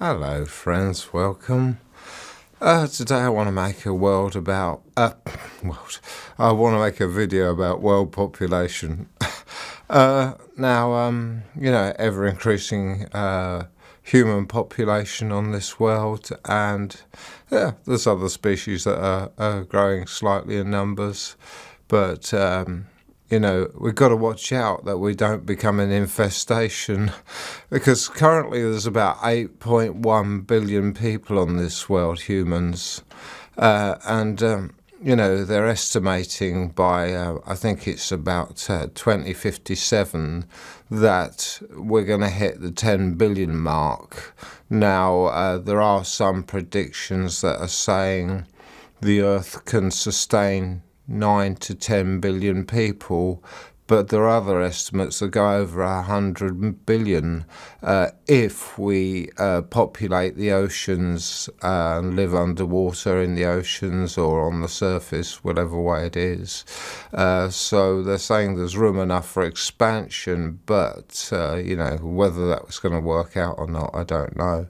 Hello, friends. Welcome. Today I want to make a world about I want to make a video about world population. Ever increasing human population on this world, and there's other species that are growing slightly in numbers, but we've got to watch out that we don't become an infestation, because currently there's about 8.1 billion people on this world, humans, they're estimating by, I think it's about 2057, that we're going to hit the 10 billion mark. Now, there are some predictions that are saying the Earth can sustain 9 to 10 billion people, but there are other estimates that go over 100 billion if we populate the oceans and live underwater in the oceans or on the surface, whatever way it is. So they're saying there's room enough for expansion, but whether that was going to work out or not, I don't know.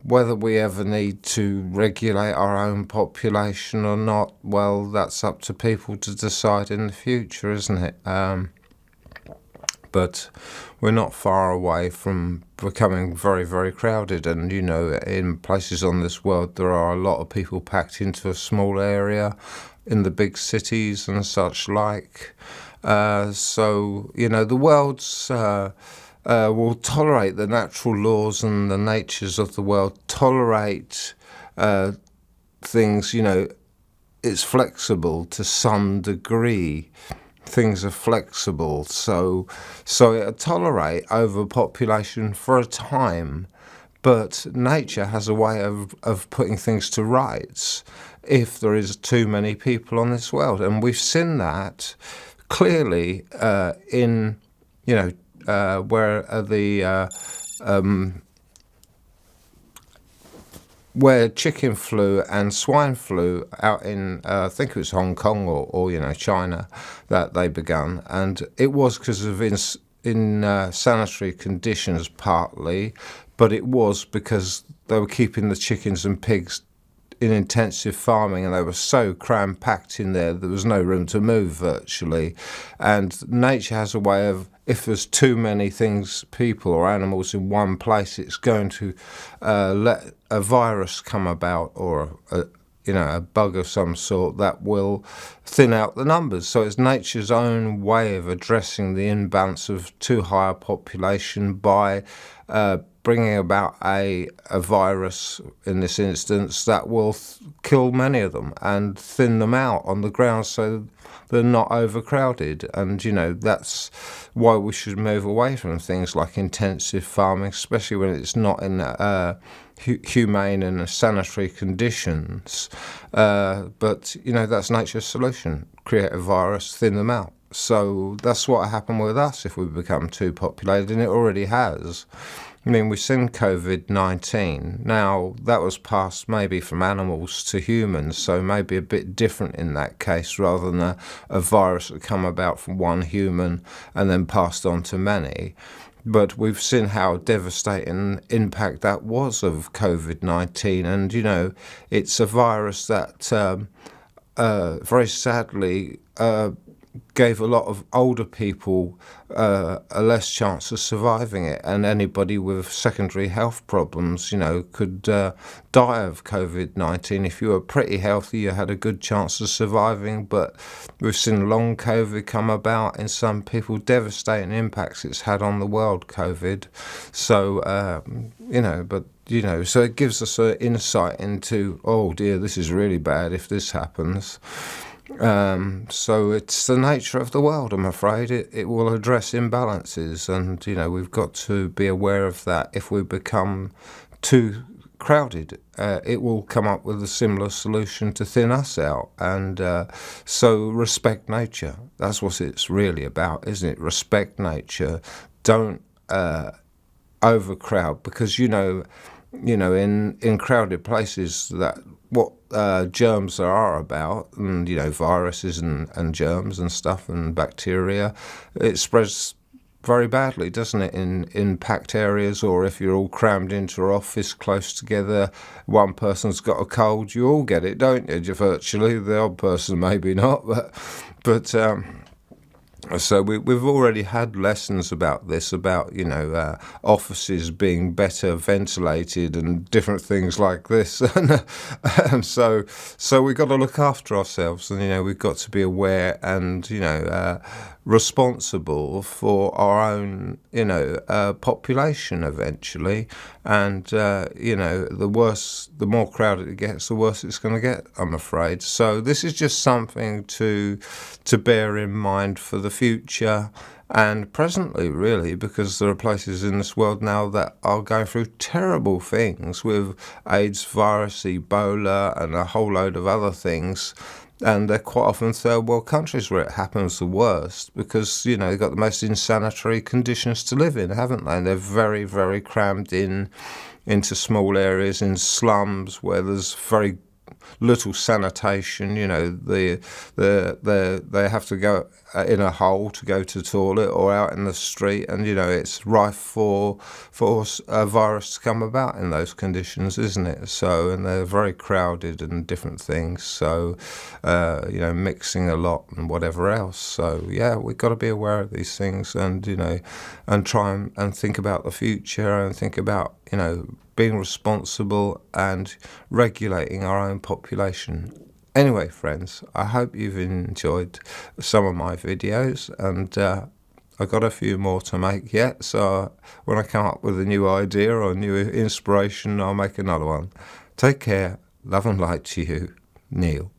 Whether we ever need to regulate our own population or not, well, that's up to people to decide in the future, isn't it? But we're not far away from becoming very, very crowded. And, in places on this world, there are a lot of people packed into a small area in the big cities and such like. The world's... will tolerate the natural laws and the natures of the world, tolerate things, it's flexible to some degree. Things are flexible, so it'll tolerate overpopulation for a time, but nature has a way of putting things to rights if there is too many people on this world. And we've seen that clearly in, where chicken flu and swine flu out in, I think it was Hong Kong or China, that they begun. And it was because of sanitary conditions partly, but it was because they were keeping the chickens and pigs in intensive farming, and they were so cram-packed in there was no room to move virtually. And nature has a way of, if there's too many people or animals in one place, it's going to let a virus come about, or a bug of some sort that will thin out the numbers. So it's nature's own way of addressing the imbalance of too high a population by bringing about a virus, in this instance, that will kill many of them and thin them out on the ground so they're not overcrowded. And, that's why we should move away from things like intensive farming, especially when it's not in humane and sanitary conditions. But that's nature's solution. Create a virus, thin them out. So that's what happened with us if we become too populated, and it already has. I mean, we've seen COVID-19. Now, that was passed maybe from animals to humans, so maybe a bit different in that case, rather than a virus that come about from one human and then passed on to many. But we've seen how devastating impact that was of COVID-19. And, it's a virus that very sadly gave a lot of older people a less chance of surviving it, and anybody with secondary health problems, could die of COVID-19. If you were pretty healthy, you had a good chance of surviving, but we've seen long COVID come about in some people, devastating impacts it's had on the world, COVID. So, so it gives us an insight into, oh dear, this is really bad if this happens. So it's the nature of the world, I'm afraid. It will address imbalances, and we've got to be aware of that. If we become too crowded, it will come up with a similar solution to thin us out. And so respect nature. That's what it's really about, isn't it? Respect nature. Don't overcrowd, because in crowded places, that what germs there are about, and viruses and germs and stuff and bacteria, it spreads very badly, doesn't it, in packed areas, or if you're all crammed into an office close together, one person's got a cold, you all get it, don't you? Virtually, the odd person maybe not, but so we've already had lessons about this, about offices being better ventilated and different things like this, and so we've got to look after ourselves, and we've got to be aware and responsible for our own population eventually, and the more crowded it gets, the worse it's going to get, I'm afraid. So this is just something to bear in mind for the future and presently, really, because there are places in this world now that are going through terrible things with AIDS virus, Ebola, and a whole load of other things. And they're quite often third world countries where it happens the worst, because they've got the most insanitary conditions to live in, haven't they? And they're very, very crammed into small areas, in slums where there's very little sanitation. They have to go in a hole to go to the toilet, or out in the street, and it's rife for a virus to come about in those conditions, isn't it? So, and they're very crowded and different things, so mixing a lot and whatever else. So yeah, we've got to be aware of these things, and and try and think about the future, and think about being responsible and regulating our own population. Anyway, friends, I hope you've enjoyed some of my videos, and I've got a few more to make yet, so when I come up with a new idea or a new inspiration, I'll make another one. Take care, love and light to you, Neil.